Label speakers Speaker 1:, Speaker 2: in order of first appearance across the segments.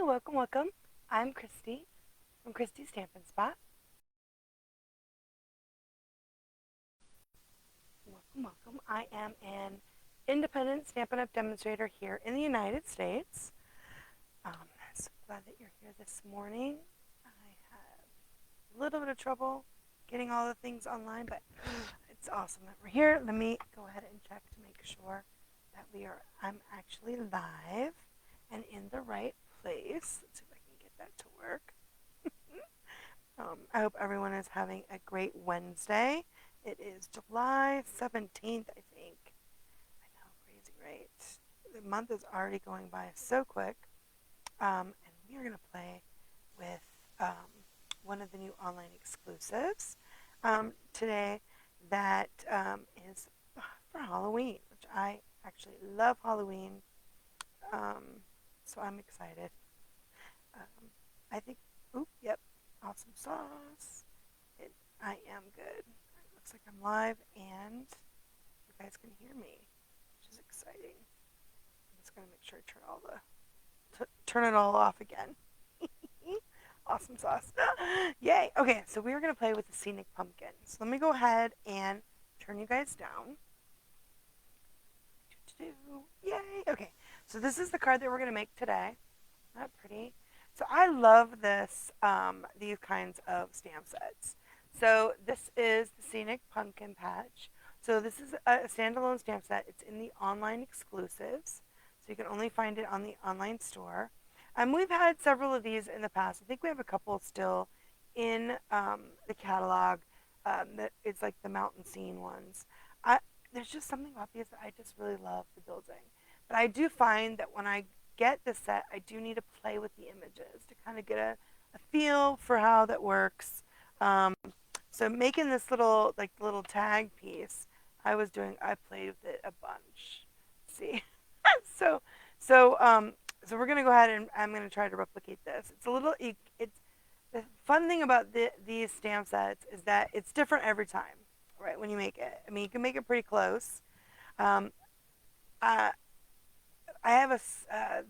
Speaker 1: welcome, welcome. I'm Christy from Christy's Stampin' Spot. Welcome, welcome. I am an independent Stampin' Up! Demonstrator here in the United States. So glad that you're here this morning. I had a little bit of trouble getting all the things online, but it's awesome that we're here. Let me go ahead and check to make sure that I'm actually live and in the right place. Let's see if I can get that to work. I hope everyone is having a great Wednesday. It is July 17th, I think. I know, crazy, right? The month is already going by so quick. And we are going to play with one of the new online exclusives today that is for Halloween, which I actually love Halloween. So I'm excited. I think, yep, awesome sauce. I am good. It looks like I'm live and you guys can hear me, which is exciting. I'm just gonna make sure I turn it all off again. Awesome sauce. Yay. Okay, so we're gonna play with the Scenic pumpkin. So let me go ahead and turn you guys down. Yay. Okay, so this is the card that we're gonna make today. Not pretty. So I love these kinds of stamp sets. So this is the Scenic Pumpkin Patch. So this is a standalone stamp set. It's in the online exclusives. So you can only find it on the online store. We've had several of these in the past. I think we have a couple still in the catalog. That it's like the mountain scene ones. There's just something about these that I just really love the building. But I do find that when I get the set, I do need to play with the images to kind of get a feel for how that works. So making this little tag piece, I played with it a bunch. See, so so so we're gonna go ahead and I'm gonna try to replicate this. It's the fun thing about these stamp sets is that it's different every time, right? When you make it, I mean, you can make it pretty close. Um, uh, I have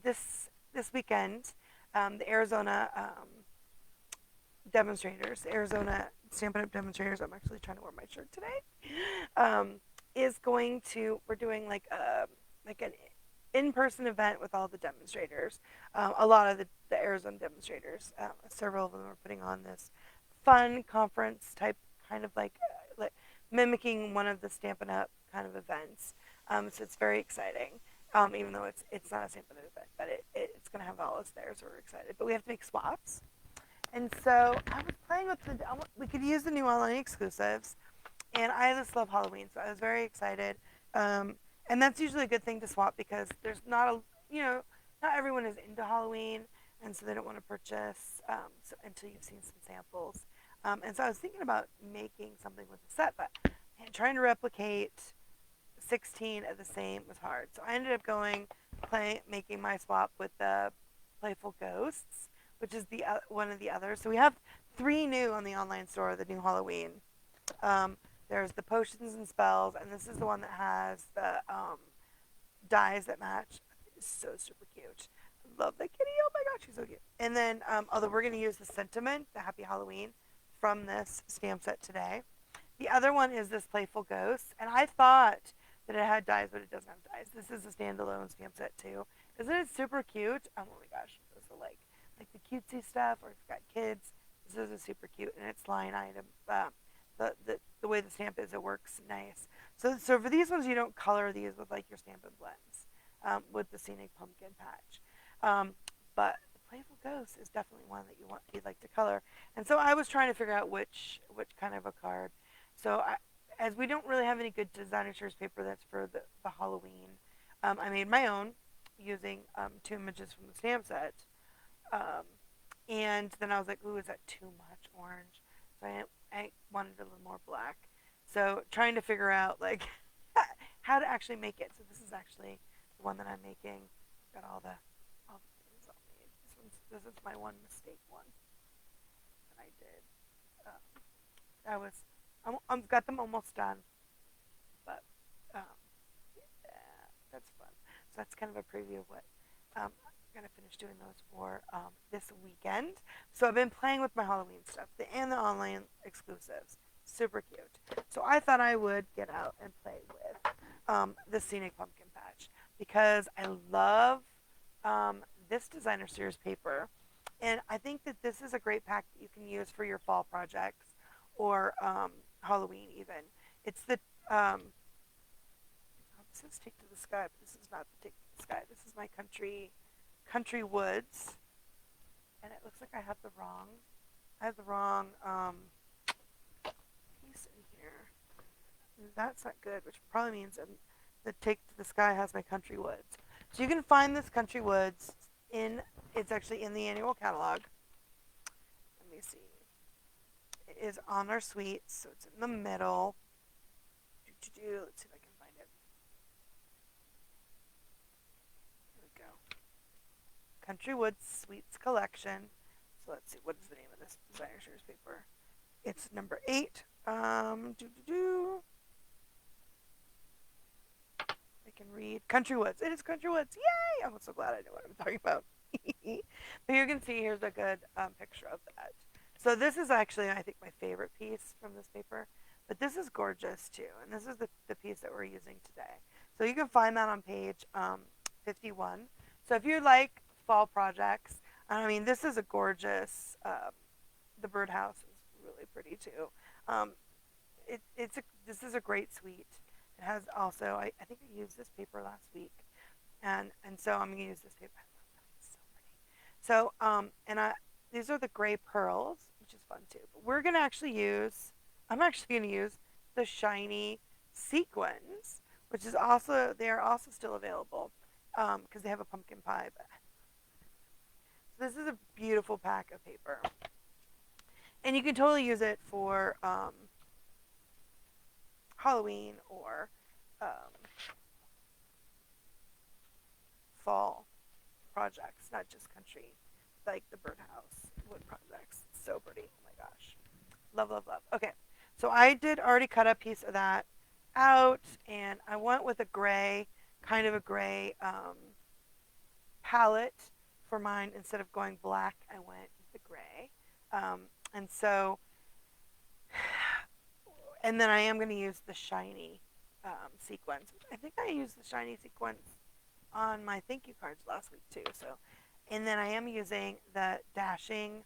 Speaker 1: this weekend, the Arizona demonstrators, the Arizona Stampin' Up! Demonstrators. I'm actually trying to wear my shirt today. We're doing like an in-person event with all the demonstrators. A lot of the Arizona demonstrators, several of them are putting on this fun conference type, kind of like mimicking one of the Stampin' Up! Kind of events. So it's very exciting. Even though it's not a Stampin' Up! Event, but it's going to have all us there, so we're excited. But we have to make swaps. And so I was playing with we could use the new online exclusives, and I just love Halloween, so I was very excited. And that's usually a good thing to swap because there's not everyone is into Halloween, and so they don't want to purchase until you've seen some samples. And so I was thinking about making something with the set, but trying to replicate 16 of the same was hard. So I ended up making my swap with the Playful Ghosts, which is the one of the others. So we have 3 new on the online store, the new Halloween. There's the Potions and Spells, and this is the one that has the dies that match. It's so super cute. I love that kitty. Oh my gosh, she's so cute. And then, although we're going to use the Sentiment, the Happy Halloween, from this stamp set today. The other one is this Playful Ghost, and I thought that it had dies, but it doesn't have dies. This is a standalone stamp set too. Isn't it super cute? Oh my gosh, this is like the cutesy stuff, or if you've got kids, this is a super cute, and it's line item. The way the stamp is, it works nice. So for these ones, you don't color these with like your Stampin' Blends with the Scenic Pumpkin Patch. But the Playful Ghost is definitely one that you'd like to color. And so I was trying to figure out which kind of a card. So as we don't really have any good designer series paper that's for the Halloween, I made my own using 2 images from the stamp set. And then I was like, ooh, is that too much orange? So I wanted a little more black. So trying to figure out like how to actually make it. So this is actually the one that I'm making. Got all the things all made. This is my one mistake one that I did. I've got them almost done, but yeah, that's fun. So that's kind of a preview of what I'm gonna finish doing those for this weekend. So I've been playing with my Halloween stuff and the online exclusives. Super cute. So I thought I would get out and play with the Scenic Pumpkin Patch because I love this designer series paper, and I think that this is a great pack that you can use for your fall projects or Halloween even. It's the this says Take to the Sky, but this is not the Take to the Sky. This is my Country Woods, and it looks like I have the wrong piece in here. That's not good, which probably means the Take to the Sky has my Country Woods. So you can find this Country Woods it's actually in the annual catalog. Let me see. It is on our suites, so it's in the middle. Let's see if I can find it. Here we go. Country Woods Suites Collection. So let's see, what is the name of this designer series paper? It's number 8. I can read Country Woods. It is Country Woods. Yay! I'm so glad I know what I'm talking about. But you can see here's a good picture of that. So this is actually, I think, my favorite piece from this paper. But this is gorgeous too. And this is the piece that we're using today. So you can find that on page 51. So if you like fall projects, I mean, this is a gorgeous, the birdhouse is really pretty too. This is a great suite. It has also, I think I used this paper last week. And so I'm going to use this paper. I love that. It's so pretty. So, these are the gray pearls, which is fun too. But I'm actually going to use the shiny sequins, which is also, they are also still available because they have a pumpkin pie. So this is a beautiful pack of paper. And you can totally use it for Halloween or fall projects, not just country, like the birdhouse wood projects. It's so pretty. Oh my gosh. Love, love, love. Okay. So I did already cut a piece of that out, and I went with a gray, kind of a gray palette for mine. Instead of going black, I went with the gray. And so, and then I am going to use the shiny sequence. I think I used the shiny sequence on my thank you cards last week too. So, and then I am using the Dashing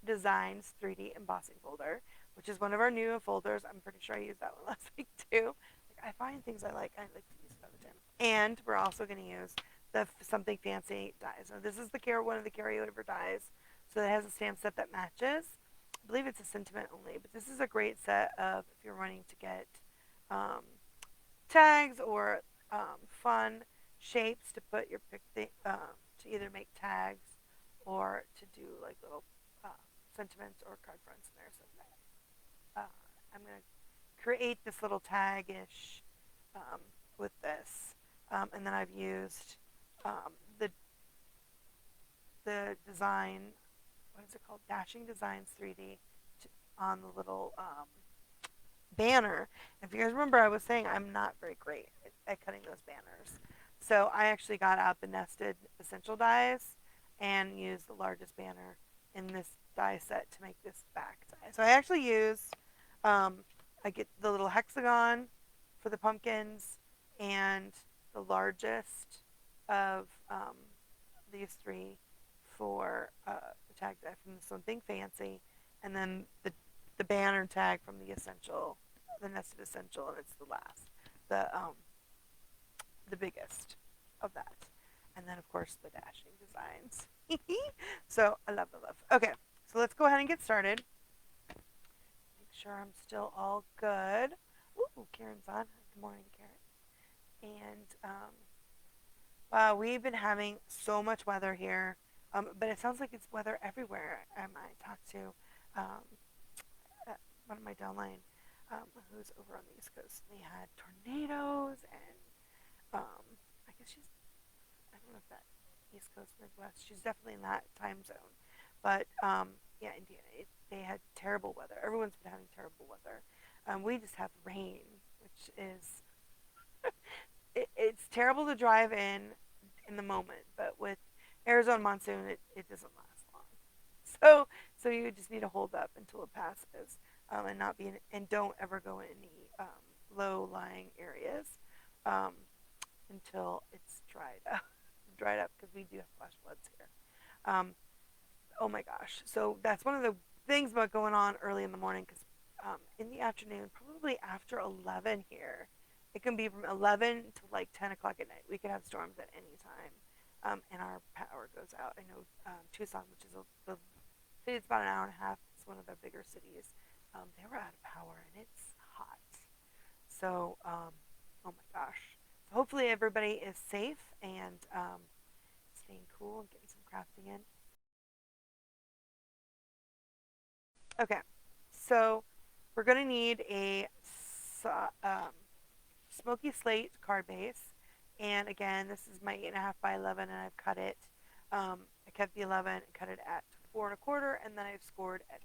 Speaker 1: Designs 3D embossing folder, which is one of our new folders. I'm pretty sure I used that one last week too. Like, I find things I like to use it all the time. And we're also going to use the Something Fancy dies. So this is one of the carryover dies. So it has a stamp set that matches. I believe it's a sentiment only, but this is a great set of if you're wanting to get tags or fun shapes to put your to either make tags or to do like little sentiments or card fronts in there. So I'm going to create this little tag-ish with this. And then I've used the design, what is it called? Dashing Designs 3D on the little banner. If you guys remember, I was saying I'm not very great at cutting those banners. So I actually got out the nested essential dies and used the largest banner in this die set to make this back die. So I actually use, I get the little hexagon for the pumpkins and the largest of these 3 for the tag die from Something Fancy, and then the banner tag from the essential, the nested essential, and it's the last, the biggest of that. And then, of course, the Dashing Designs. So, I love. Okay, so let's go ahead and get started. Make sure I'm still all good. Ooh, Karen's on. Good morning, Karen. And, wow, we've been having so much weather here. But it sounds like it's weather everywhere. I talked to one of my downline who's over on the East Coast. They had tornadoes and I guess I don't know if that East Coast, Midwest, she's definitely in that time zone. But yeah, Indiana, they had terrible weather. Everyone's been having terrible weather. We just have rain, which is, it's terrible to drive in the moment, but with Arizona monsoon, it doesn't last long. So you just need to hold up until it passes, and not be in, and don't ever go in any low-lying areas um, until it's dried up because we do have flash floods here. Um, oh my gosh! So that's one of the things about going on early in the morning because in the afternoon, probably after 11 here, it can be from 11 to like 10 o'clock at night. We could have storms at any time, and our power goes out. I know Tucson, which is the city's about an hour and a half. It's one of the bigger cities. They were out of power, and it's hot. So, oh my gosh. So hopefully everybody is safe and staying cool and getting some crafting in. Okay, so we're going to need a um, smoky slate card base. And again, this is my 8.5 by 11, and I've cut it. I kept the 11 and cut it at 4 1/4, and then I've scored at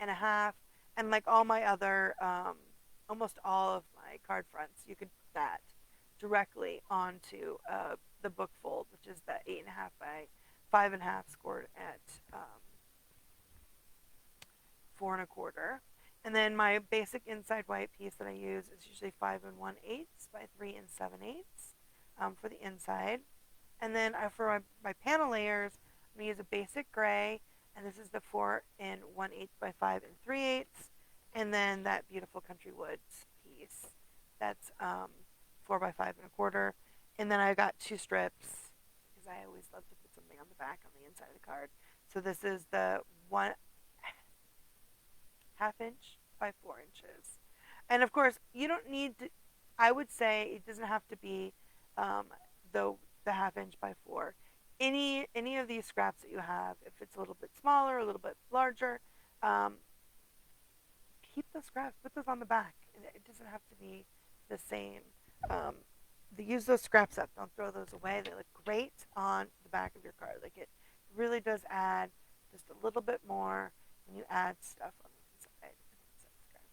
Speaker 1: 5.5. And like all my other, almost all of my card fronts, you could put that directly onto the book fold, which is the 8.5 by 5.5 scored at 4 1/4. And then my basic inside white piece that I use is usually 5 1/8 by 3 7/8 for the inside. And then for my panel layers, I'm going to use a basic gray, and this is the 4 1/8 by 5 3/8. And then that beautiful country woods piece, that's 4 by 5 1/4. And then I got 2 strips because I always love to put something on the back on the inside of the card. So this is the 1/2 inch by 4 inches. And of course, you don't need to, I would say it doesn't have to be um, the, the 1/2 inch by 4. Any of these scraps that you have, if it's a little bit smaller, a little bit larger, um, keep those scraps, put those on the back. It doesn't have to be the same. Um, use those scraps up. Don't throw those away. They look great on the back of your card. Like it really does add just a little bit more when you add stuff on the inside.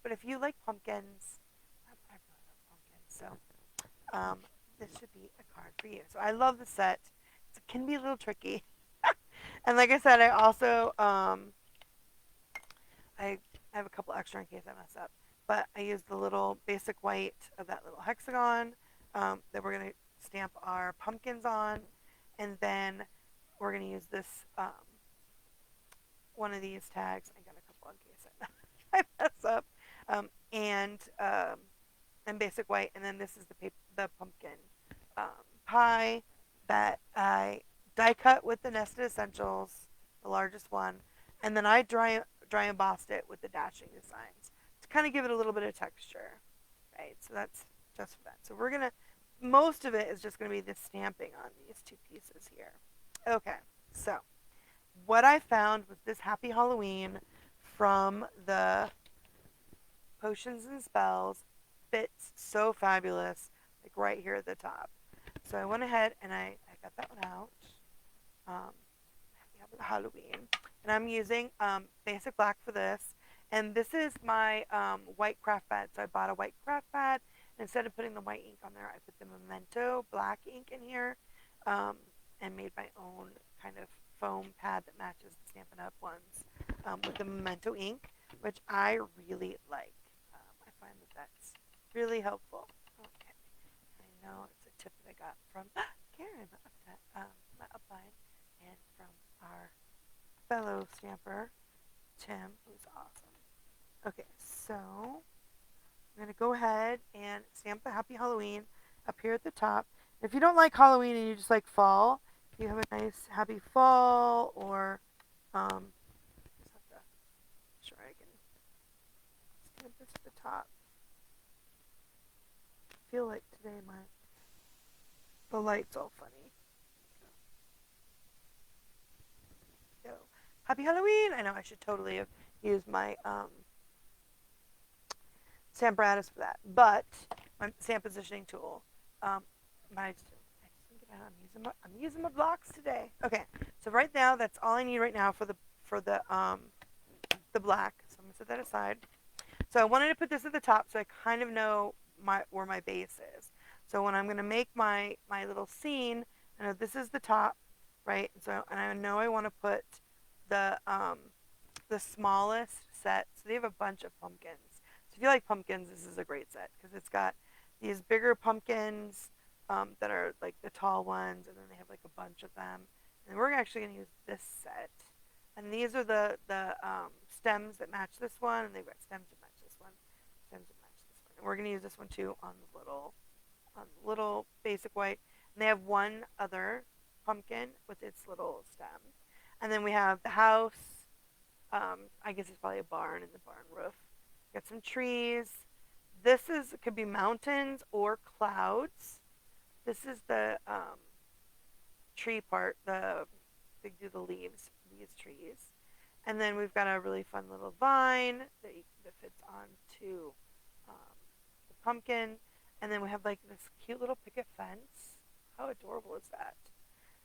Speaker 1: But if you like pumpkins, I really love pumpkins. So this should be a card for you. So I love the set. It can be a little tricky. And like I said, I also I have a couple extra in case I mess up. But I used the little basic white of that little hexagon that we're going to stamp our pumpkins on. And then we're going to use this one of these tags. I got a couple in case I mess up. And basic white. And then this is the pumpkin pie that I die cut with the Nested Essentials, the largest one. And then I dry embossed it with the dashing designs to kind of give it a little bit of texture, right? So that's just for that. So we're gonna, most of it is just gonna be the stamping on these 2 pieces here. Okay, so what I found with this Happy Halloween from the Potions and Spells fits so fabulous, like right here at the top. So I went ahead and I got that one out. Halloween. And I'm using basic black for this. And this is my white craft pad. So I bought a white craft pad. And instead of putting the white ink on there, I put the Memento black ink in here and made my own kind of foam pad that matches the Stampin' Up! Ones with the Memento ink, which I really like. I find that that's really helpful. Okay. I know it's a tip that I got from Karen, my upline, and from our fellow stamper, Tim, who's awesome. Okay, so I'm going to go ahead and stamp the Happy Halloween up here at the top. If you don't like Halloween and you just like fall, if you have a nice happy fall, or just have to make sure I can stamp this at the top. I feel like today the light's all funny. Go. Happy Halloween! I know I should totally have used my Stamparatus for that, but my stamp positioning tool. I just didn't get out. I'm using my blocks today. Okay, so right now that's all I need right now for the black. So I'm gonna set that aside. So I wanted to put this at the top so I kind of know where my base is. So when I'm gonna make my little scene, I know this is the top. right? So, and I know I want to put the smallest set. So they have a bunch of pumpkins. So if you like pumpkins, this is a great set because it's got these bigger pumpkins that are like the tall ones, and then they have like a bunch of them. And we're actually going to use this set. And these are the stems that match this one, and they've got stems that match this one, stems that match this one. And we're going to use this one too on the little basic white. And they have one other pumpkin with its little stem. And then we have the house. I guess it's probably a barn in the barn roof. Got some trees. This is could be mountains or clouds. This is the tree part. They do the leaves for these trees, and then we've got a really fun little vine that fits onto the pumpkin, and then we have like this cute little picket fence. How adorable is that?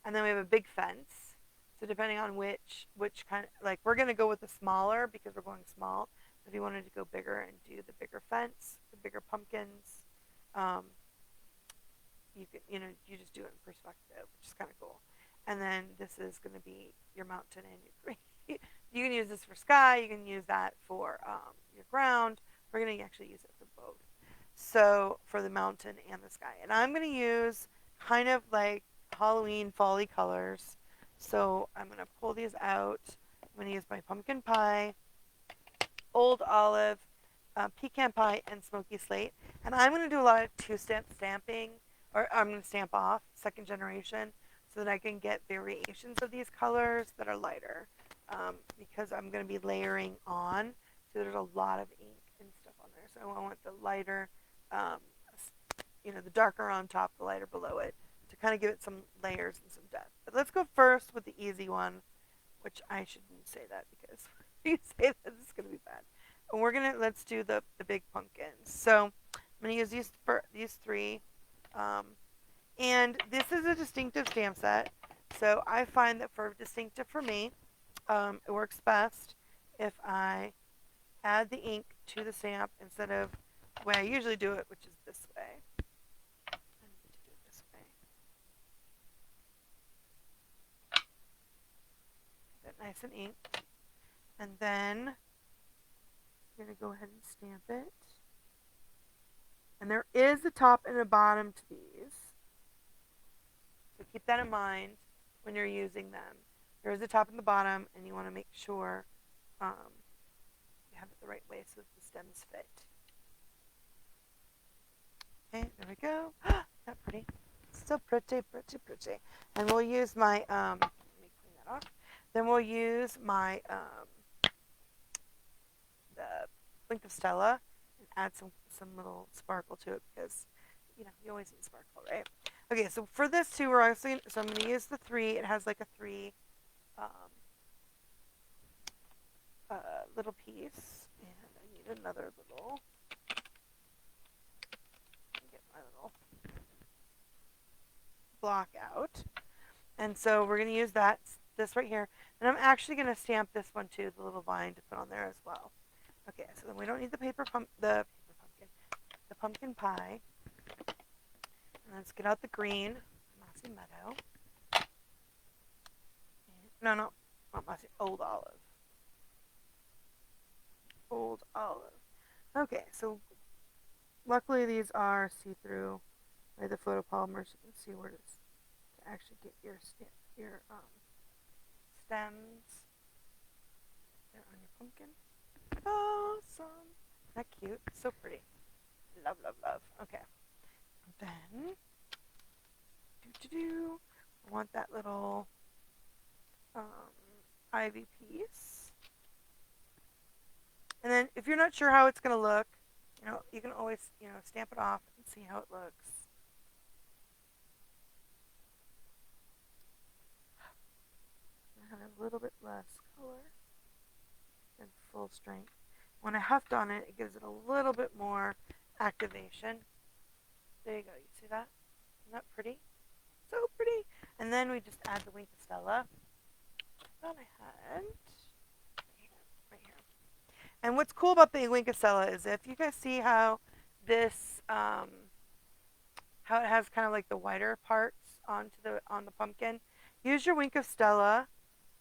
Speaker 1: And then we have a big fence. So depending on which kind of, like we're gonna go with the smaller because we're going small. If you wanted to go bigger and do the bigger fence, the bigger pumpkins, um, you just do it in perspective, which is kind of cool. And then this is gonna be your mountain and your green. You can use this for sky. You can use that for your ground. We're gonna actually use it for both. So for the mountain and the sky, and I'm gonna use kind of like Halloween folly colors. So I'm gonna pull these out. I'm gonna use my pumpkin pie, old olive, pecan pie, and smoky slate. And I'm gonna do a lot of two-step stamping, or I'm gonna stamp off second generation, so that I can get variations of these colors that are lighter. Because I'm gonna be layering on, so there's a lot of ink and stuff on there. So I want the lighter, um, the darker on top, the lighter below it, to kind of give it some layers and some depth. But let's go first with the easy one, which I shouldn't say that because if you say that, it's gonna be bad. And let's do the big pumpkins. So I'm gonna use these three, um, and this is a distinctive stamp set. So I find that for distinctive for me, it works best if I add the ink to the stamp instead of the way I usually do it, which is this way. I need to do it this way. Get that nice and inked. And then I'm going to go ahead and stamp it. And there is a top and a bottom to these. So keep that in mind when you're using them. There is a top and the bottom, and you want to make sure you have it the right way so that the stems fit. Okay, there we go. Not pretty. So pretty, pretty, pretty. And we'll use my, let me clean that off. Then we'll use my, the Link of Stella and add some little sparkle to it because, you always need sparkle, right? Okay, so for this too, so I'm going to use the 3. It has like a 3 little piece, and I need another little. Get my little block out, and so we're going to use this right here, and I'm actually going to stamp this one too, the little vine, to put on there as well. Okay, so then we don't need the pumpkin pie. And let's get out the green, mossy meadow. No, not mossy, old olive. Old olive. Okay, so luckily these are see-through by the photopolymers. You can see where to actually get your stems. They're on your pumpkin. Awesome. Isn't that cute? So pretty. Love, love, love. Okay. Then, I want that little ivy piece. And then if you're not sure how it's going to look, you can always, stamp it off and see how it looks. I have a little bit less color than full strength. When I heft on it, it gives it a little bit more activation. There you go. You see that? Isn't that pretty? So pretty. And then we just add the Wink of Stella. I thought I had right here. And what's cool about the Wink of Stella is if you guys see how this, how it has kind of like the whiter parts on the pumpkin, use your Wink of Stella,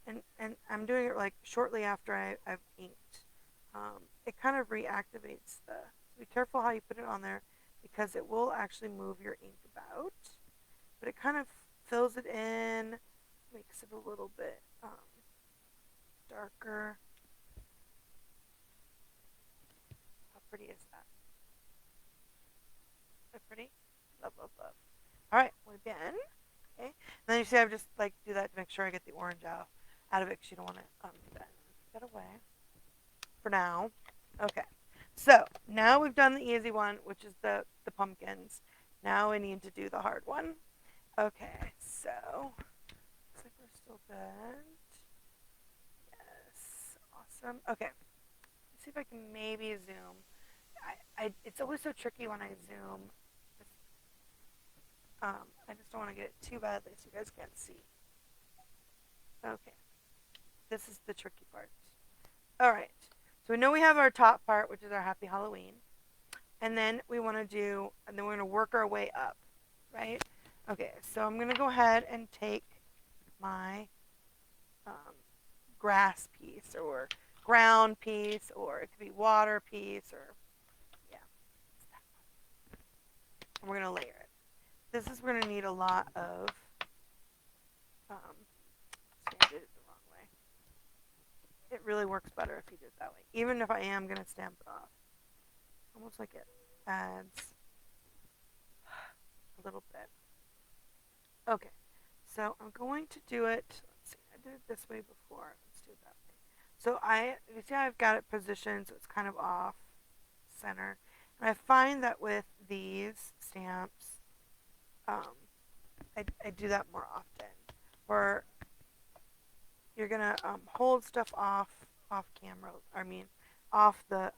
Speaker 1: and I'm doing it like shortly after I've inked. It kind of reactivates the. So be careful how you put it on there because it will actually move your ink about, but it kind of fills it in, makes it a little bit darker. How pretty is that? Is that pretty? Love, love, love. All right, well, again. Okay. And then you see I've just like do that to make sure I get the orange out of it because you don't want to do that. Put that away for now. Okay. So now we've done the easy one, which is the pumpkins. Now we need to do the hard one. Okay, so looks like we're still good. Yes, awesome. Okay, let's see if I can maybe zoom. It's always so tricky when I zoom. I just don't want to get it too badly so you guys can't see. Okay, this is the tricky part. All right, so we know we have our top part, which is our Happy Halloween, and then we want to do, and then we're going to work our way up, right? Okay, so I'm going to go ahead and take my grass piece or ground piece, or it could be water piece, or yeah, and we're going to layer it. This is we're going to need a lot of, see, I did it the wrong way. It really works better if you do it that way, even if I am going to stamp it off. Almost like it adds a little bit. Okay, so I'm going to do it, let's see, I did it this way before. Let's do it that way. So you see I've got it positioned so it's kind of off center. And I find that with these stamps, I do that more often. Where you're going to hold stuff off camera, off the,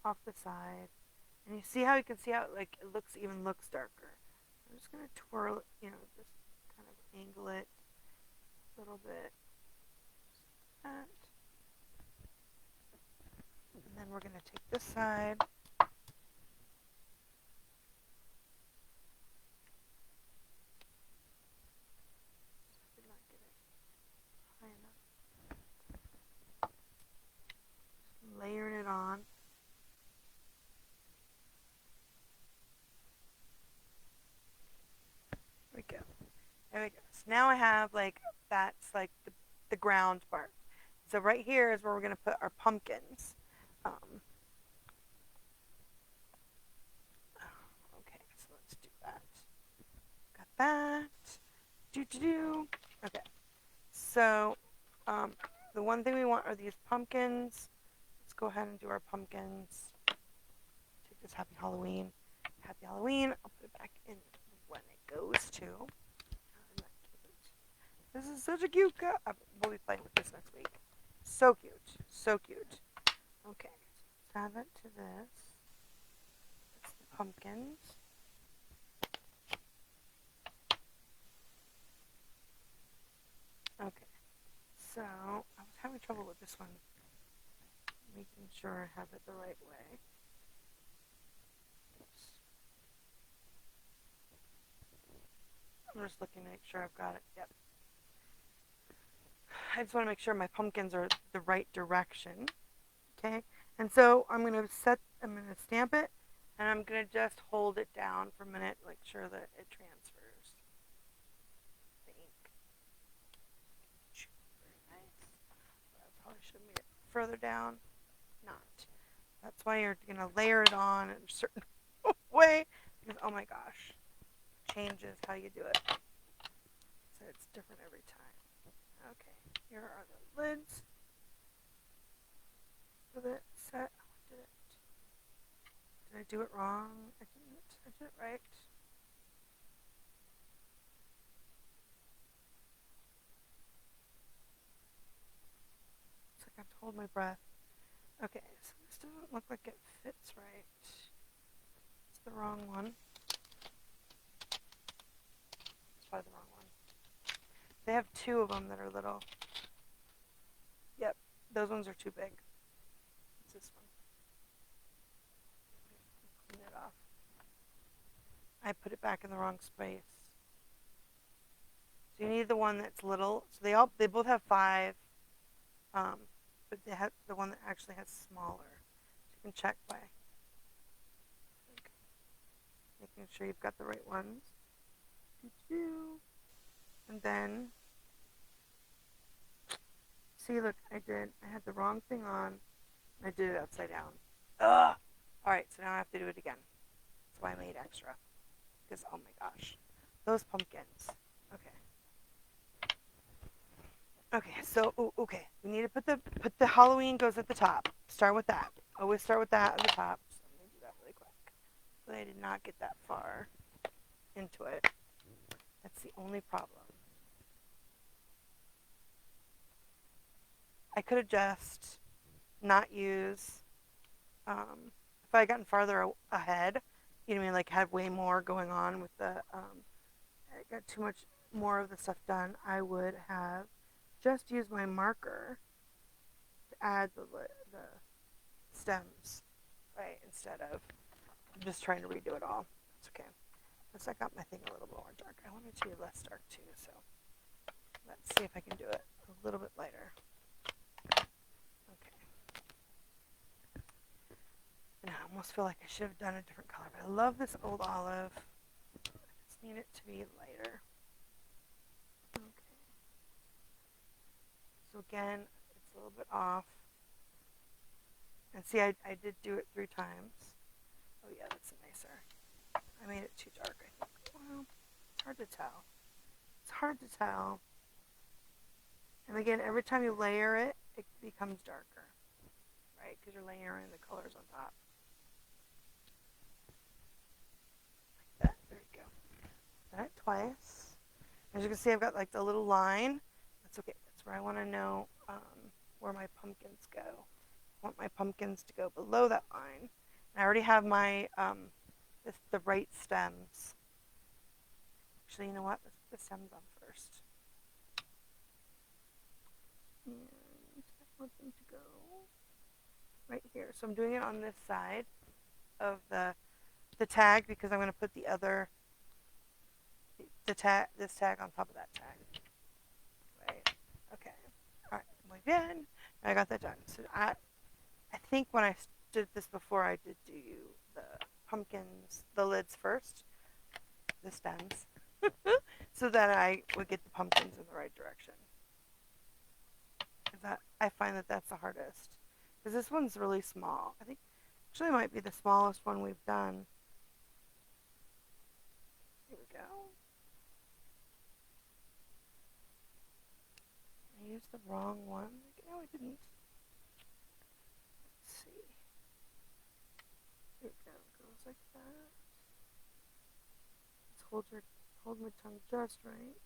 Speaker 1: off the side. And you see how you can see how it looks darker. I'm just going to twirl it, just kind of angle it a little bit. Just like that. And then we're going to take this side. I did not get it high enough. Just layering it on. There we go. There we go. So now I have that's like the ground part. So right here is where we're going to put our pumpkins. Okay, so let's do that. Got that. Okay. So the one thing we want are these pumpkins. Let's go ahead and do our pumpkins. Take this Happy Halloween. Happy Halloween. I'll put it back in when it goes to. This is such a cute cup. We'll be playing with this next week. So cute. So cute. Okay. So let's add that to this. That's the pumpkins. Okay. So I was having trouble with this one. Making sure I have it the right way. Oops. I'm just looking to make sure I've got it. Yep. I just want to make sure my pumpkins are the right direction. Okay, and so I'm going to stamp it, and I'm going to just hold it down for a minute, make sure that it transfers the ink. Very nice. I probably should have made it further down. Not. That's why you're going to layer it on in a certain way, because oh my gosh, it changes how you do it. So it's different every time. Okay, here are the lids for the set. Did I do it wrong? I didn't. I did it right. It's like I have to hold my breath. Okay, so this doesn't look like it fits right. It's the wrong one. It's probably the wrong one. They have two of them that are little. Yep, those ones are too big. It's this one. I put it back in the wrong space. So you need the one that's little. So they both have 5, but they have the one that actually has smaller. So you can check by making sure you've got the right ones. And then, see, look, I had the wrong thing on. I did it upside down. Ugh! Alright, so now I have to do it again. That's why I made extra. Because, oh my gosh. Those pumpkins. Okay. Okay, so, okay. We need to put the Halloween goes at the top. Start with that. Always start with that at the top. So I'm going to do that really quick. But I did not get that far into it. That's the only problem. I could have just not used, if I had gotten farther ahead, you know what I mean, like had way more going on with I got too much more of the stuff done, I would have just used my marker to add the stems, right, instead of just trying to redo it all. It's okay. Plus I got my thing a little bit more dark. I wanted to be less dark too, so let's see if I can do it a little bit lighter. Okay. And I almost feel like I should have done a different color, but I love this old olive. I just need it to be lighter. Okay. So again, it's a little bit off. And see, I did do it 3 times. Oh yeah, that's nicer. I made it too dark, I think. Well, it's hard to tell. It's hard to tell. And again, every time you layer it, it becomes darker, right? Because you're layering the colors on top. Like that. There you go. Done it twice. As you can see, I've got like the little line. That's okay. That's where I want to know where my pumpkins go. I want my pumpkins to go below that line. And I already have my the right stems. Actually, you know what? Let's put the stems on first. And I want them to go right here. So I'm doing it on this side of the tag because I'm going to put this tag on top of that tag. Right. Okay. All right. I'm like, done. I got that done. So I think when I did this before, I did do the pumpkins, the lids first, the stems, so that I would get the pumpkins in the right direction. Because I find that that's the hardest. Because this one's really small. I think actually it might be the smallest one we've done. Here we go. I used the wrong one. No, I didn't. Let's see. Here we go. It goes like that. Let's hold my tongue just right.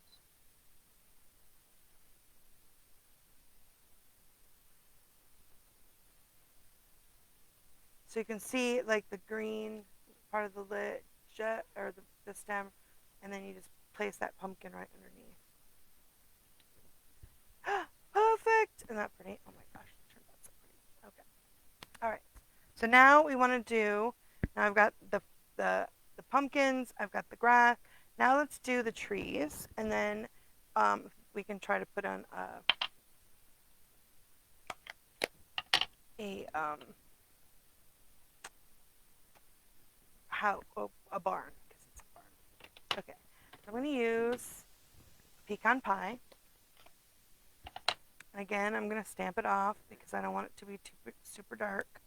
Speaker 1: So you can see like the green part of the lid, or the stem, and then you just place that pumpkin right underneath. Perfect! Isn't that pretty? Oh my gosh, it turned out so pretty. Okay. All right. So now we want to do. Now I've got the pumpkins. I've got the grass. Now let's do the trees, and then we can try to put on a barn, because it's a barn. Okay, so I'm going to use pecan pie. And again, I'm going to stamp it off because I don't want it to be super dark.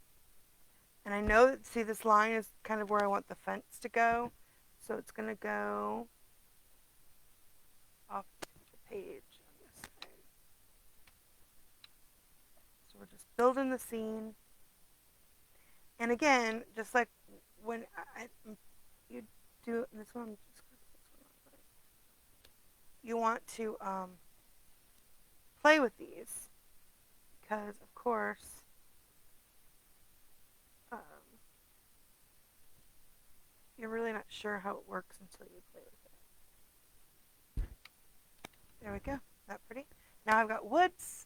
Speaker 1: And I know that, see, this line is kind of where I want the fence to go. So it's going to go off the page on this side. So we're just building the scene. And again, just like when you do this one, you want to play with these because, of course, you're really not sure how it works until you play with it. There we go. That pretty? Now I've got woods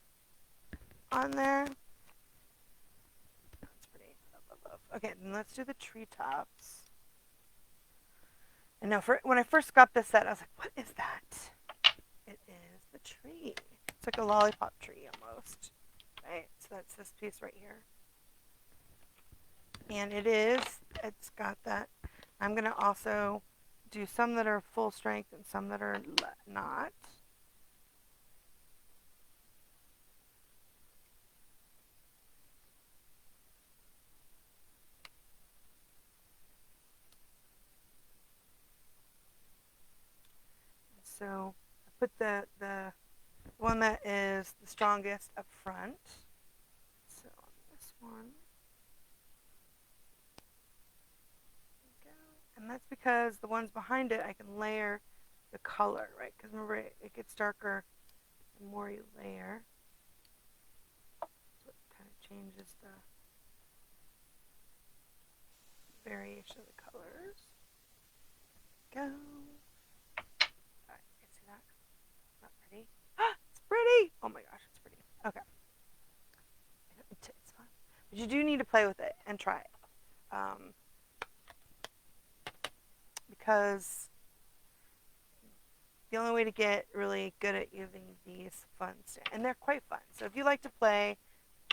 Speaker 1: on there. That's pretty. Love, love, love. Okay, then let's do the treetops. And now, when I first got this set, I was like, what is that? It is the tree. It's like a lollipop tree almost. Right? So that's this piece right here. And it's got that. I'm going to also do some that are full strength and some that are not. So I put the one that is the strongest up front. So on this one, there we go. And that's because the ones behind it, I can layer the color, right? Because remember, it gets darker the more you layer. So it kind of changes the variation of the colors. Go. Alright, you see that? Not pretty. It's pretty! Oh my gosh, it's pretty. Okay. It's fun. But you do need to play with it and try it. Because the only way to get really good at using these fun stamps, and they're quite fun. So if you like to play,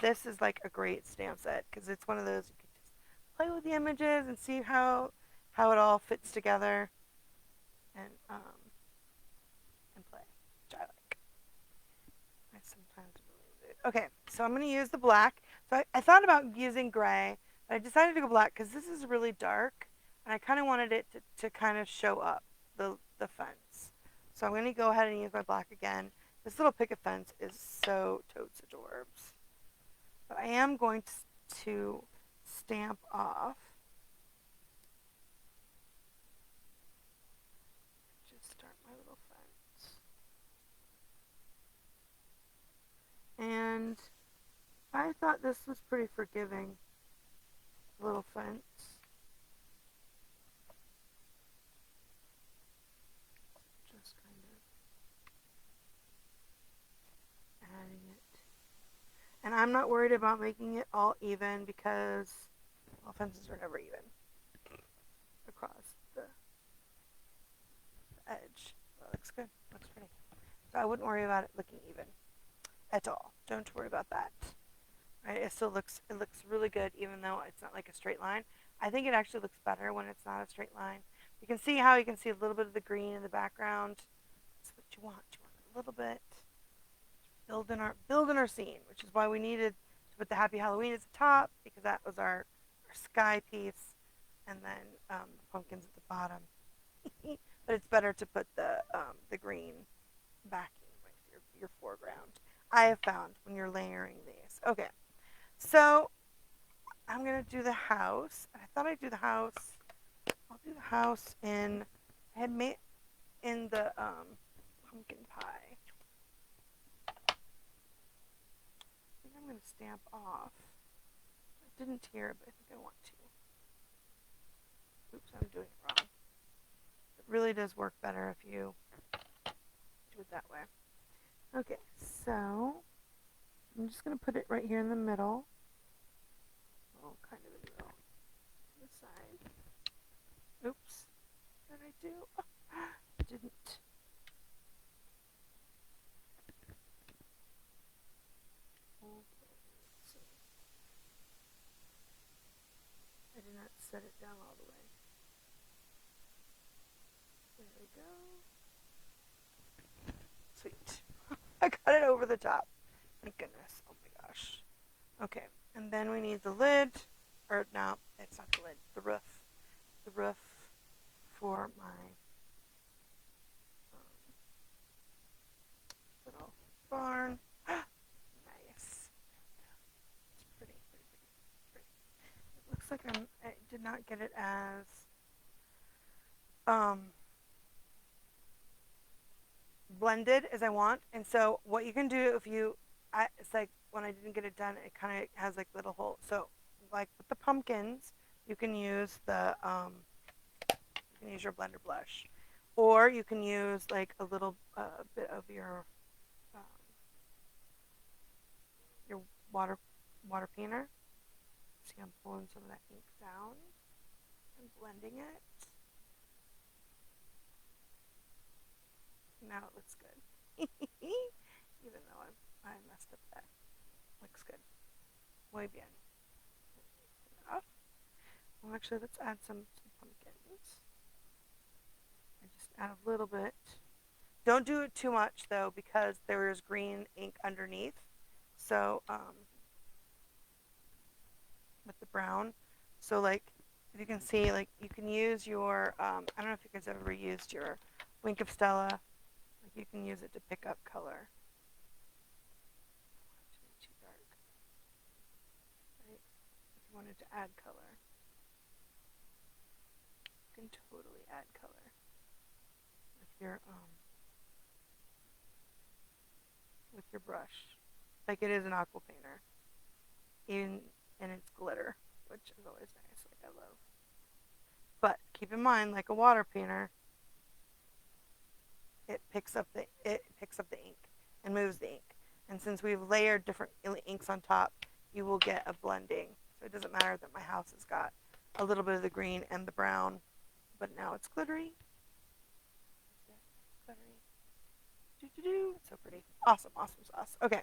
Speaker 1: this is like a great stamp set because it's one of those you can just play with the images and see how it all fits together and play, which I like. I sometimes really do. Okay, so I'm going to use the black. So I thought about using gray, but I decided to go black because this is really dark, and I kind of wanted it to kind of show up the fence. So I'm going to go ahead and use my black again. This little picket fence is so totes adorbs. But I am going to stamp off. Just start my little fence. And I thought this was pretty forgiving, little fence. Just kind of adding it. And I'm not worried about making it all even because, well, fences are never even across the edge. Well, it looks good. Looks pretty. So I wouldn't worry about it looking even at all. Don't worry about that. Right? It looks really good even though it's not like a straight line. I think it actually looks better when it's not a straight line. You can see how you can see a little bit of the green in the background. That's what you want. You want a little bit. Build in our scene, which is why we needed to put the Happy Halloween at the top because that was our sky piece, and then the pumpkins at the bottom. But it's better to put the green backing with your foreground. I have found when you're layering these. Okay, so I'm gonna do the house. I thought I'd do the house. I'll do the house in. I had made in the pumpkin pie. I think I'm gonna stamp off. I didn't tear, but I think I want to. Oops, I'm doing it wrong. It really does work better if you do it that way. Okay, so I'm just going to put it right here in the middle. Oh, kind of in the middle. To the side. Oops. What did I do? Oh, I didn't. Okay, let's see. I did not set it down all the way. There we go. Sweet. I got it over the top. Thank goodness. Oh my gosh. Okay, and then we need the lid. Or no, it's not the lid. The roof. The roof for my little barn. Nice. It's pretty, pretty, pretty, pretty. It looks like I did not get it as blended as I want. And so what you can do if you, it's like when I didn't get it done, it kind of has like little holes. So like with the pumpkins, you can use your blender blush, or you can use like a little bit of your water painter. See, I'm pulling some of that ink down and blending it. now it looks good. Even though I messed up that. Looks good. Muy bien. Turn that off. Well, actually, let's add some pumpkins. I just add a little bit. Don't do it too much, though, because there is green ink underneath. So, with the brown. So, like, if you can see, like, you can use your, I don't know if you guys ever used your Wink of Stella. Like, you can use it to pick up color. Too dark. Right? If you wanted to add color, you can totally add color with your brush, like it is an aqua painter, even and it's glitter, which is always nice. Like I love. But keep in mind, like a water painter, it picks up the ink and moves the ink. And since we've layered different inks on top, you will get a blending. So it doesn't matter that my house has got a little bit of the green and the brown, but now it's glittery. Glittery. Doo-doo-doo. It's so pretty. Awesome, awesome sauce. Okay.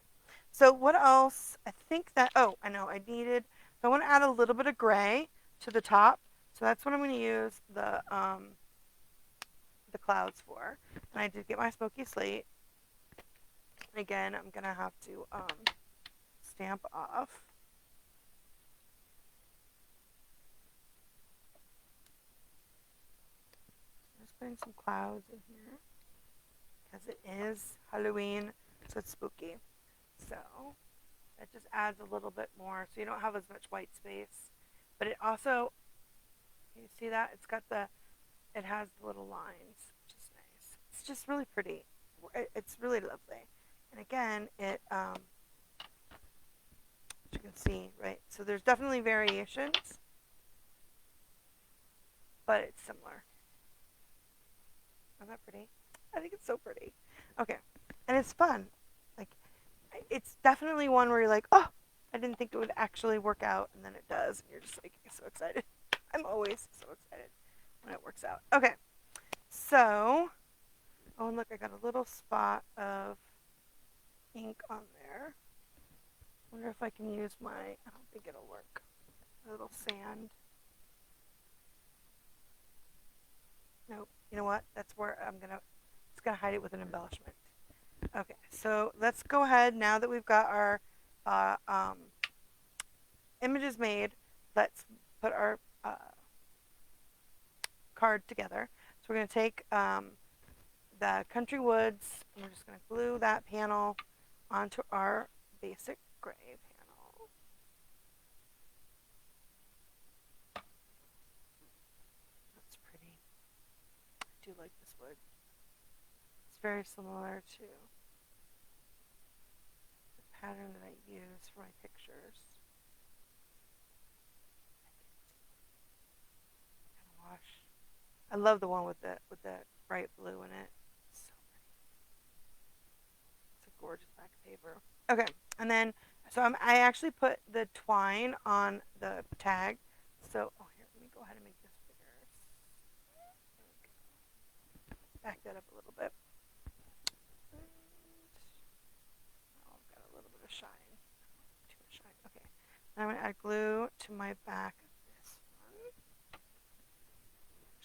Speaker 1: So what else? I think that, oh, I know, I want to add a little bit of gray to the top. So that's what I'm going to use the clouds for. And I did get my smoky slate. Again, I'm going to have to stamp off. I'm just putting some clouds in here because it is Halloween, so it's spooky. So that just adds a little bit more, so you don't have as much white space. But it also, you see that? It has the little lines, which is nice. It's just really pretty. It's really lovely. And again, as you can see, right? So there's definitely variations, but it's similar. Isn't that pretty? I think it's so pretty. Okay. And it's fun. Like, it's definitely one where you're like, oh, I didn't think it would actually work out, and then it does, and you're just like so excited. I'm always so excited when it works out. Okay, so, oh, and look, I got a little spot of ink on there. Wonder if I can use I don't think it'll work, a little sand. Nope, you know what, that's where it's gonna hide it with an embellishment. Okay, so let's go ahead, now that we've got our images made, let's put our card together. So we're going to take the Country Woods, and we're just going to glue that panel onto our basic gray panel. That's pretty. I do like this wood. It's very similar to the pattern that I use for my pictures. Wash. I love the one with the bright blue in it. It's so pretty. It's a gorgeous back of paper. Okay, and then so I actually put the twine on the tag. So here, let me go ahead and make this bigger. There we go. Back that up a little bit. And, oh, I've got a little bit of shine. Too much shine. Okay. Now I'm gonna add glue to my back.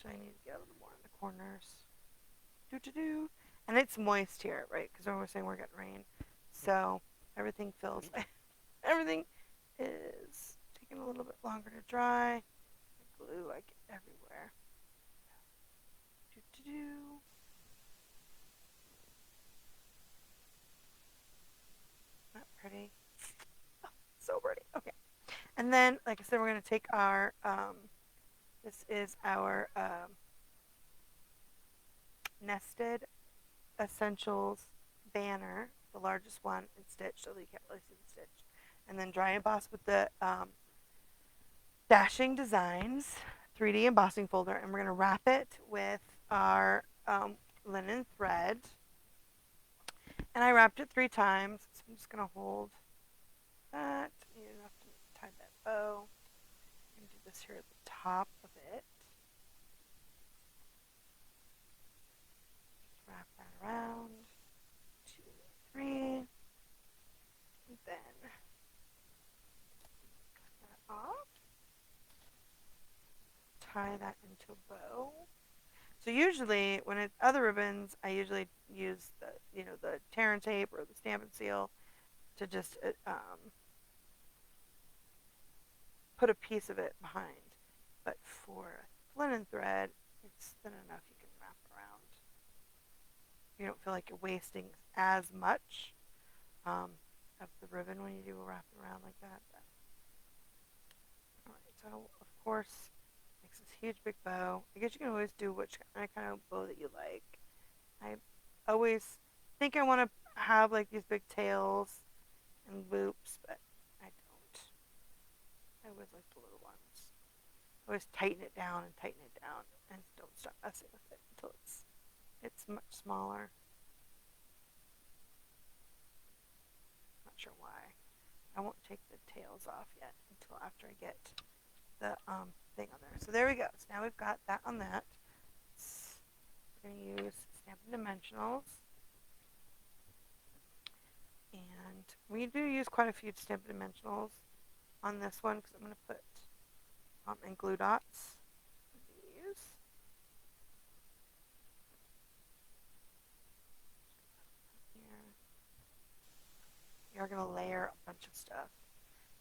Speaker 1: I need to get a little more in the corners. And it's moist here, right? Because we're saying we're getting rain. So everything feels like everything is taking a little bit longer to dry. The glue like everywhere. Not pretty. Oh, so pretty. Okay. And then, like I said, we're going to take our this is our Nested Essentials banner, the largest one, and stitch, so that you can't really see the stitch. And then dry emboss with the Dashing Designs 3D embossing folder, and we're going to wrap it with our linen thread. And I wrapped it 3 times, so I'm just going to hold that. I need enough to tie that bow. I'm going to do this here at the top of it. Just wrap that around. tie that into a bow. So usually when it's other ribbons, I usually use the tear and tape or the stamp and seal to just put a piece of it behind. But for linen thread, it's thin enough you can wrap around. You don't feel like you're wasting as much of the ribbon when you do wrap it around like that. But, all right, so of course, makes this huge big bow. I guess you can always do which kind of bow that you like. I always think I want to have like these big tails and loops, but I don't. I always like the little ones. I always tighten it down and don't start messing with it until it's much smaller. Not sure why. I won't take the tails off yet until after I get the thing on there. So there we go. So now we've got that on that. We're going to use Stampin' Dimensionals. And we do use quite a few Stampin' Dimensionals on this one because I'm going to put in glue dots. These. Here. You're going to layer a bunch of stuff.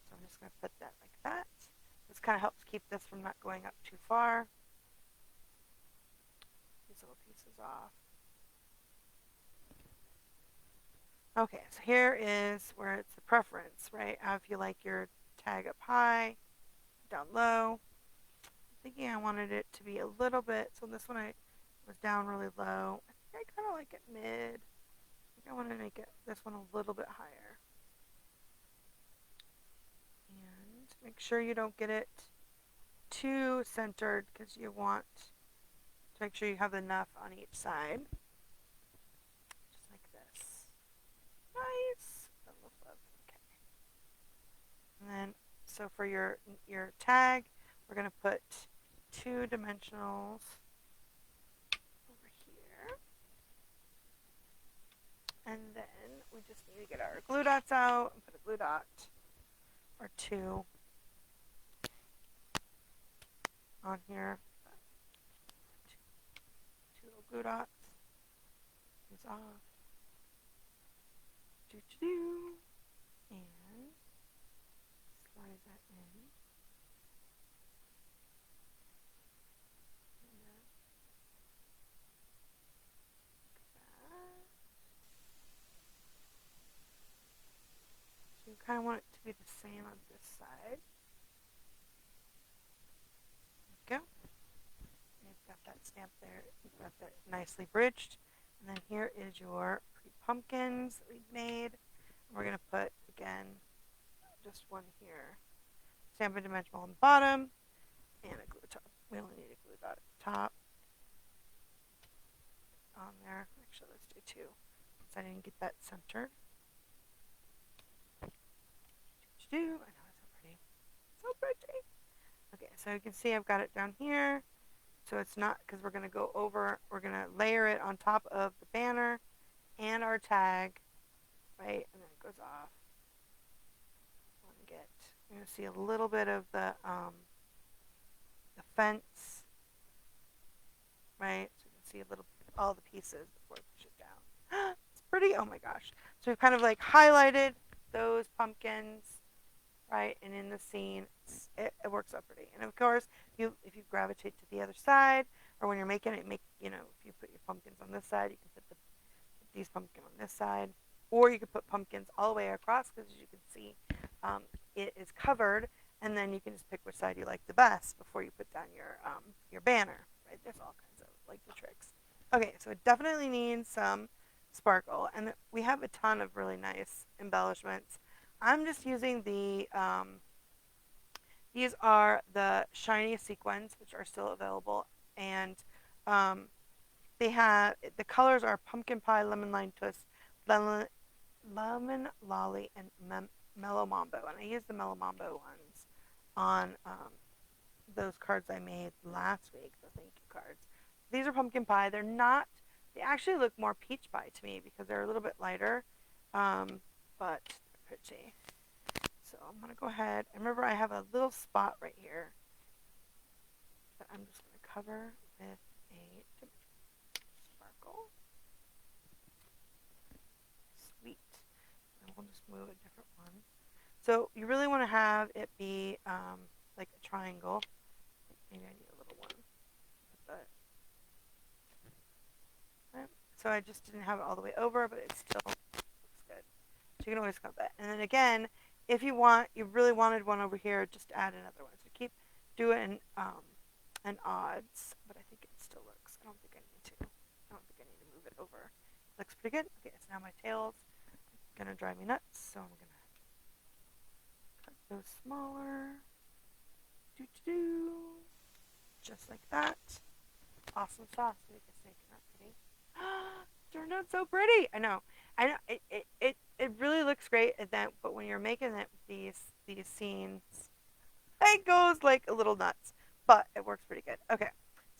Speaker 1: So I'm just going to put that like that. This kind of helps keep this from not going up too far. These little pieces off. Okay, so here is where it's the preference, right? How if you like your tag up high, down low. I'm thinking I wanted it to be a little bit, so this one I was down really low. I think I kind of like it mid. I think I want to make this one a little bit higher. And make sure you don't get it too centered because you want to make sure you have enough on each side. Just like this. Nice. Okay. And then, so for your tag, we're going to put 2 dimensionals over here. And then we just need to get our glue dots out and put a glue dot or 2 on here. 2 little glue dots. These off. And slide that in. So you kind of want it to be the same on this side. There we go. You've got that stamp there. You've got that nicely bridged. And then here is your pumpkins that we've made. And we're going to put, again, just one here. Stampin' Dimensional on the bottom and a glue top. We only need a glue dot at the top. On there. Actually, let's do 2 since I didn't get that centered. I know, it's so pretty. So pretty. Okay, so you can see I've got it down here. So it's not, because we're going to go over, we're going to layer it on top of the banner and our tag, right? And then it goes off. You're going to see a little bit of the fence, right? So you can see a little, all the pieces before we push it down. It's pretty, oh my gosh. So we've kind of like highlighted those pumpkins, right? And in the scene, it works out pretty. And of course, if you gravitate to the other side, or when you're making it, if you put your pumpkins on this side, you can put these pumpkins on this side, or you could put pumpkins all the way across, because as you can see, it is covered, and then you can just pick which side you like the best before you put down your banner. Right? There's all kinds of like the tricks. Okay, so it definitely needs some sparkle, and we have a ton of really nice embellishments. I'm just using the these are the shiny sequins, which are still available, and they have, the colors are pumpkin pie, lemon lime twist, lemon lolly, and mellow mambo. And I used the mellow mambo ones on those cards I made last week, the thank you cards. These are pumpkin pie. They're not, they actually look more peach pie to me because they're a little bit lighter, but they're pretty. So I'm going to go ahead, and remember I have a little spot right here. that I'm just going to cover with a sparkle. Sweet. And we'll just move a different one. So you really want to have it be like a triangle. Maybe I need a little one. But, right. So I just didn't have it all the way over, but it still looks good. So you can always cut that. And then again, if you really wanted one over here, just add another one. So keep doing an odds, but I think it still looks. I don't think I need to. I don't think I need to move it over. Looks pretty good. Okay, so now my tail's gonna drive me nuts, so I'm gonna cut those smaller. Just like that. Awesome sauce. What do you guys think? Not pretty. Turned out so pretty. I know. It really looks great at that, but when you're making it, these scenes, it goes like a little nuts, but it works pretty good. Okay,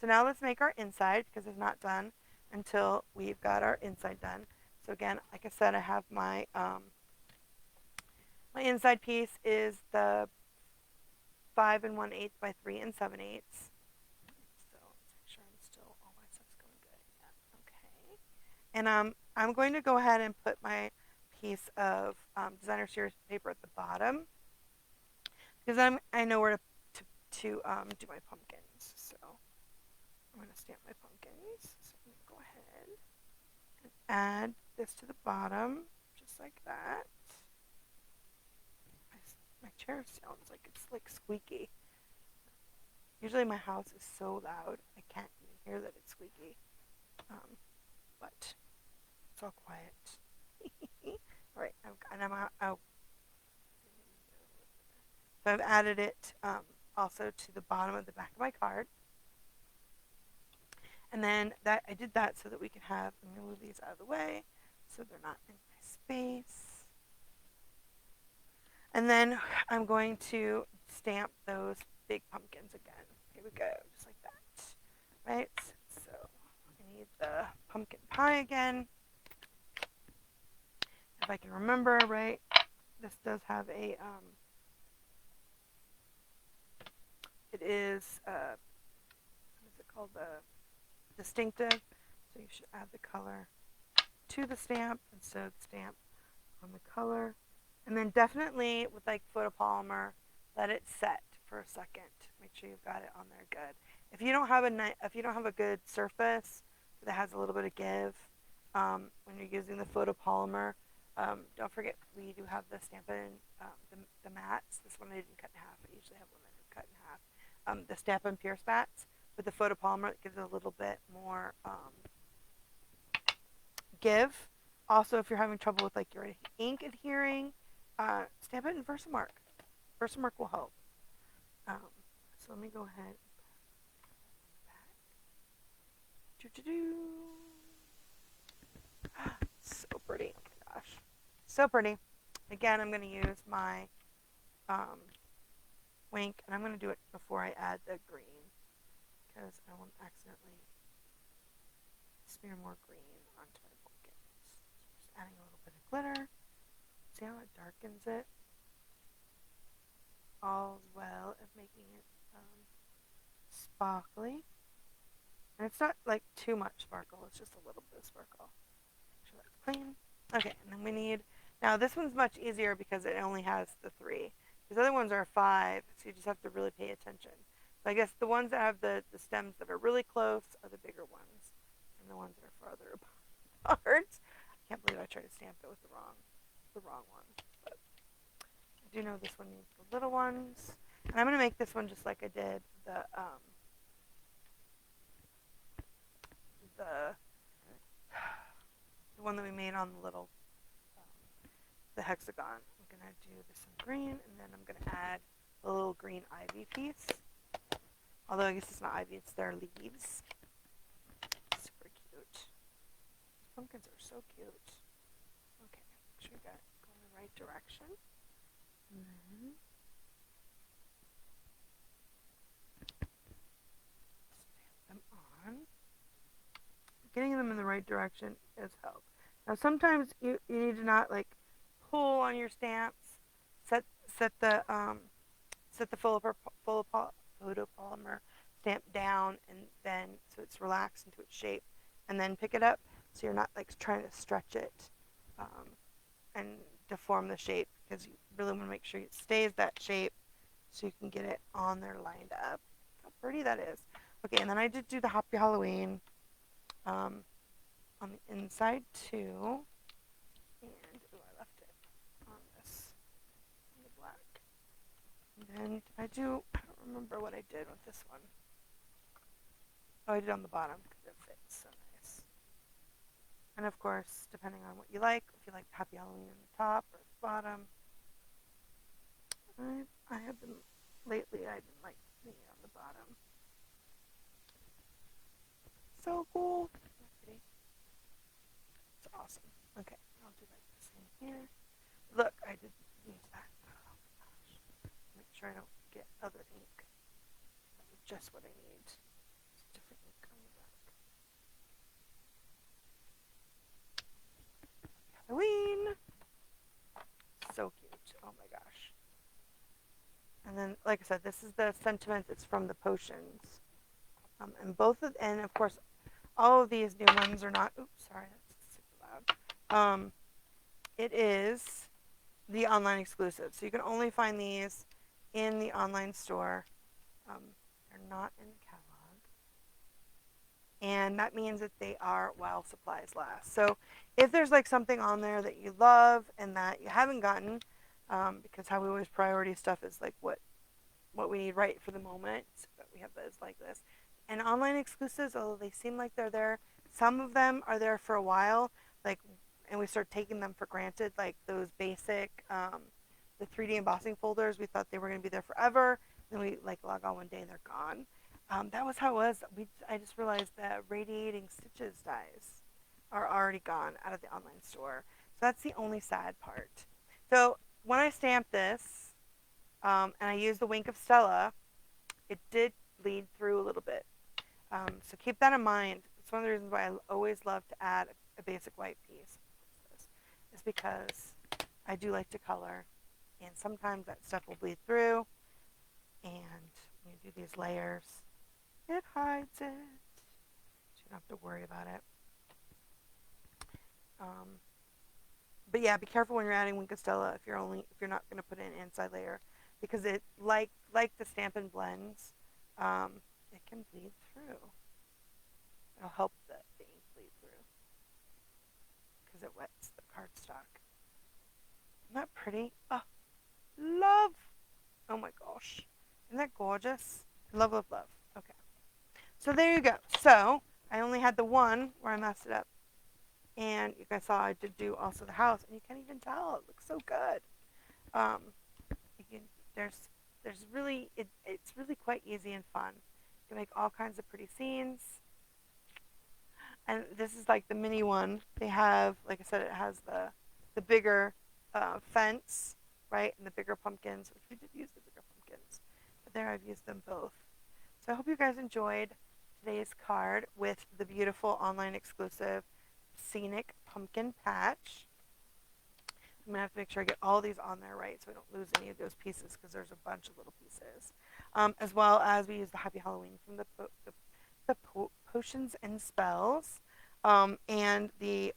Speaker 1: so now let's make our inside because it's not done until we've got our inside done. So again, like I said, I have my my inside piece is the 5 1/8 by 3 7/8. So let's make sure all my stuff's going good. Yeah, okay. And I'm going to go ahead and put my piece of designer series paper at the bottom because I know where to do my pumpkins. So I'm going to stamp my pumpkins. So I'm going to go ahead and add this to the bottom, just like that. My chair sounds like it's like squeaky. Usually my house is so loud I can't even hear that it's squeaky. But it's all quiet. All right, so I've added it also to the bottom of the back of my card. And then I did that so that we can have, I'm going to move these out of the way so they're not in my space. And then I'm going to stamp those big pumpkins again. Here we go, just like that. Right? So I need the pumpkin pie again. If I can remember, right? This does have a, it is, what is it called? The distinctive. So you should add the color to the stamp instead of the stamp on the color. And then definitely with like photopolymer, let it set for a second. Make sure you've got it on there good. If you don't have a good surface that has a little bit of give when you're using the photopolymer, don't forget we do have the Stampin' the mats. This one I didn't cut in half. I usually have one that I cut in half. The Stampin' Pierce mats with the photopolymer that gives it a little bit more give. Also, if you're having trouble with like your ink adhering, stamp it in Versamark. Versamark will help. So let me go ahead. So pretty. Oh my gosh. So pretty. Again, I'm going to use my wink, and I'm going to do it before I add the green because I won't accidentally smear more green onto my pumpkins. Just adding a little bit of glitter. See how it darkens it? All as well as making it sparkly. And it's not like too much sparkle, it's just a little bit of sparkle. Make sure that's clean. Okay, and then we need, now this one's much easier because it only has the 3. These other ones are 5, so you just have to really pay attention. So I guess the ones that have the stems that are really close are the bigger ones, and the ones that are farther apart. I can't believe I tried to stamp it with the wrong one. But I do know this one needs the little ones. And I'm going to make this one just like I did the one that we made on the little the hexagon. I'm going to do this in green, and then I'm going to add a little green ivy piece. Although I guess it's not ivy, it's their leaves. Super cute. These pumpkins are so cute. Okay, make sure you got it going in the right direction. And then stamp them on. Getting them in the right direction is help. Now sometimes you need to not like pull on your stamps. Set the photopolymer stamp down and then so it's relaxed into its shape, and then pick it up so you're not like trying to stretch it and deform the shape, because you really want to make sure it stays that shape so you can get it on there lined up. How pretty that is. Okay, and then I did do the Happy Halloween on the inside too. And I left it on this on the black. And then I don't remember what I did with this one. Oh, I did on the bottom because it fits so nice. And of course, depending on what you like, if you like Happy Halloween on the top or the bottom. I have been, lately I've been like the on the bottom. So cool. It's awesome. Okay, I'll do like this in here. Look, I did use that. Oh my gosh. Make sure I don't get other ink. That was just what I need. It's different ink on the back. Halloween. So cute. Oh my gosh. And then, like I said, this is the sentiment. It's from the potions. And of course, all of these new ones are not. Oops, sorry, that's super loud. It is the online exclusive, so you can only find these in the online store. They're not in the catalog, and that means that they are while supplies last. So, if there's like something on there that you love and that you haven't gotten, because how we always priority stuff is like what we need right for the moment. But we have those like this. And online exclusives, although they seem like they're there, some of them are there for a while, like, and we start taking them for granted, like those basic, the 3D embossing folders. We thought they were going to be there forever. Then we like log on one day and they're gone. That was how it was. I just realized that radiating stitches dies are already gone out of the online store. So that's the only sad part. So when I stamped this, and I used the Wink of Stella, it did bleed through a little bit. So keep that in mind. It's one of the reasons why I always love to add a basic white piece. Is because I do like to color, and sometimes that stuff will bleed through, and when you do these layers, it hides it. So you don't have to worry about it. But yeah, be careful when you're adding Wink of Stella if you're not going to put in an inside layer, because it like the Stampin' Blends, it can bleed through. It'll help the ink bleed through because it wets the cardstock. Isn't that pretty? Oh, love! Oh my gosh. Isn't that gorgeous? Love, love, love. Okay. So there you go. So I only had the one where I messed it up. And you guys saw I did do also the house, and you can't even tell. It looks so good. There's really, it's really quite easy and fun. You can make all kinds of pretty scenes. And this is like the mini one. They have, like I said, it has the bigger fence, right, and the bigger pumpkins, which we did use the bigger pumpkins. But there I've used them both. So I hope you guys enjoyed today's card with the beautiful online exclusive Scenic pumpkin patch. I'm going to have to make sure I get all these on there right so I don't lose any of those pieces, because there's a bunch of little pieces. As well as we use the Happy Halloween from the Potions and Spells. And the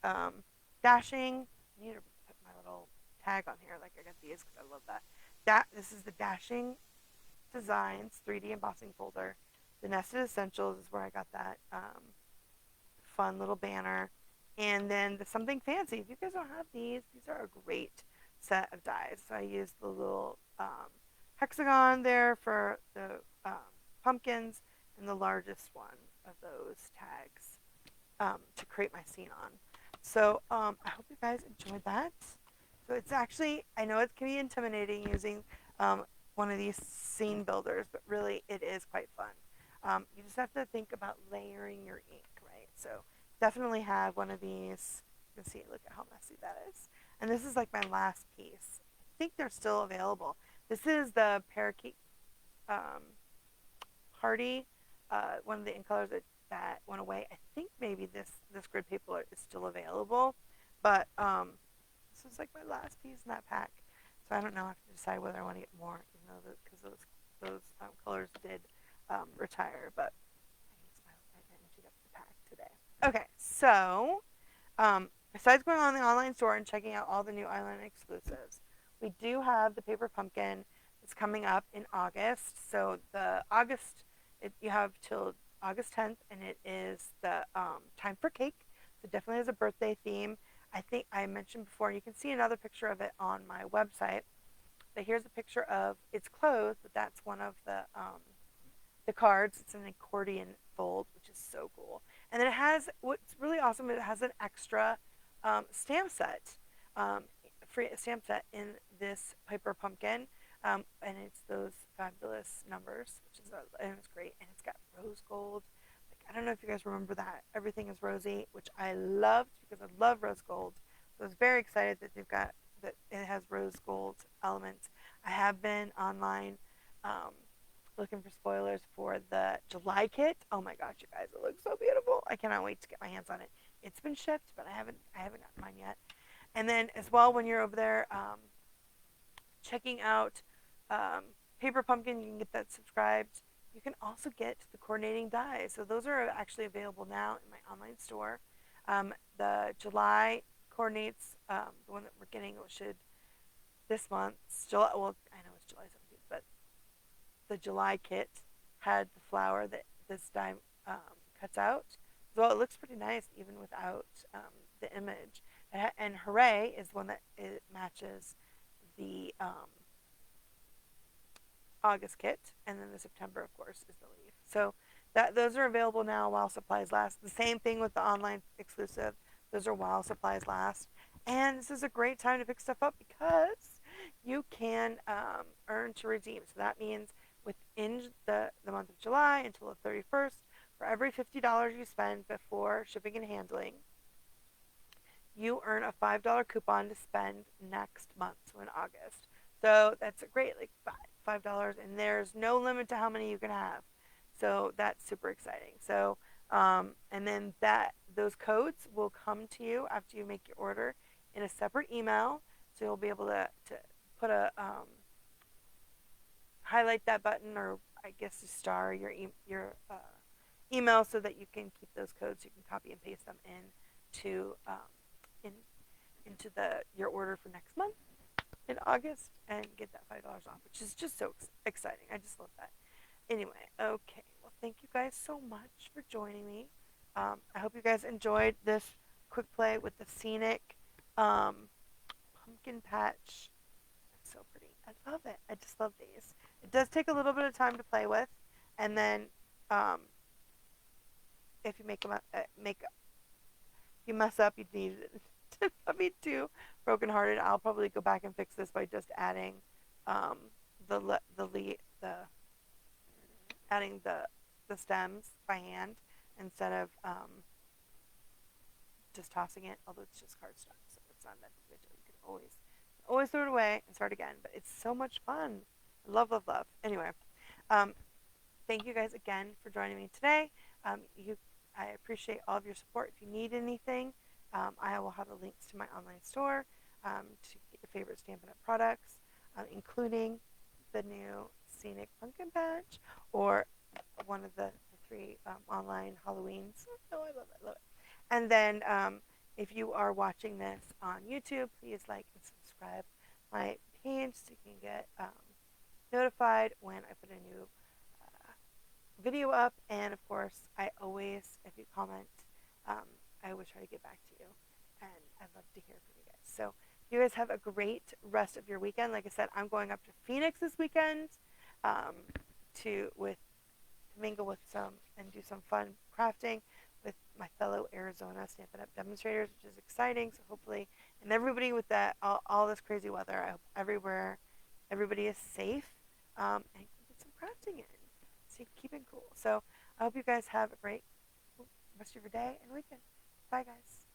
Speaker 1: Dashing. I need to put my little tag on here like I got these because I love that. This is the Dashing Designs 3D embossing folder. The Nested Essentials is where I got that fun little banner. And then the Something Fancy. If you guys don't have these are a great set of dies. So I used the little hexagon there for the pumpkins, and the largest one of those tags to create my scene on. So I hope you guys enjoyed that. So it's actually, I know it can be intimidating using one of these scene builders, but really it is quite fun. You just have to think about layering your ink, right? So definitely have one of these. You can see, look at how messy that is. And this is like my last piece. I think they're still available. This is the Parakeet Party, one of the ink colors that went away. I think maybe this grid paper is still available, but this is like my last piece in that pack. So I don't know. I have to decide whether I want to get more, even though because those colors did retire, but I emptied up the pack today. Okay, so besides going on the online store and checking out all the new Island exclusives, we do have the Paper Pumpkin that's coming up in August. So you have till August 10th, and it is the Time for Cake. So it definitely has a birthday theme. I think I mentioned before, and you can see another picture of it on my website. But here's a picture of it's closed, but that's one of the cards. It's an accordion fold, which is so cool. And then it has what's really awesome. It has an extra stamp set, free stamp set in this Piper Pumpkin, and it's those fabulous numbers, and it's great. And it's got rose gold. Like, I don't know if you guys remember that everything is rosy, which I loved because I love rose gold. So I was very excited that that it has rose gold elements. I have been online. Looking for spoilers for the July kit. Oh my gosh, you guys, it looks so beautiful. I cannot wait to get my hands on it. It's been shipped, but I haven't gotten mine yet. And then as well, when you're over there checking out Paper Pumpkin, you can get that subscribed. You can also get the coordinating dies. So those are actually available now in my online store. The July coordinates, the one that we're getting, it should this month. July. Well, I know it's July 17th, but the July kit had the flower that this die cuts out. So it looks pretty nice even without the image. And Hooray is one that it matches the August kit, and then the September, of course, is the leaf. So those are available now while supplies last. The same thing with the online exclusive. Those are while supplies last. And this is a great time to pick stuff up because you can earn to redeem. So that means within the month of July until the 31st, for every $50 you spend before shipping and handling, you earn a $5 coupon to spend next month, so in August. So that's great, like $5, and there's no limit to how many you can have. So that's super exciting. So, and then those codes will come to you after you make your order in a separate email. So you'll be able to put a highlight that button, or I guess to star your email so that you can keep those codes. You can copy and paste them in into your order for next month in August and get that $5 off, which is just so exciting. I just love that. Anyway, okay. Well, thank you guys so much for joining me. I hope you guys enjoyed this quick play with the Scenic pumpkin patch. It's so pretty. I love it. I just love these. It does take a little bit of time to play with, and then if you you mess up, you need to not be too brokenhearted. I'll probably go back and fix this by just adding the adding the stems by hand instead of just tossing it. Although it's just cardstock, so it's not that big. You can always throw it away and start again. But it's so much fun. Love, love, love. Anyway, thank you guys again for joining me today. I appreciate all of your support. If you need anything, I will have the links to my online store to get your favorite Stampin' Up! Products, including the new Scenic Pumpkin Patch or one of the three online Halloweens. Oh, I love it, love it. And then if you are watching this on YouTube, please like and subscribe my page so you can get notified when I put a new video up. And of course, if you comment, I always try to get back to you, and I'd love to hear from you guys. So you guys have a great rest of your weekend. Like I said, I'm going up to Phoenix this weekend to mingle with and do some fun crafting with my fellow Arizona Stampin' Up! Demonstrators, which is exciting. So hopefully, and everybody with all this crazy weather, I hope everybody is safe and can get some crafting in. So keep it cool. So I hope you guys have a great rest of your day and weekend. Bye, guys.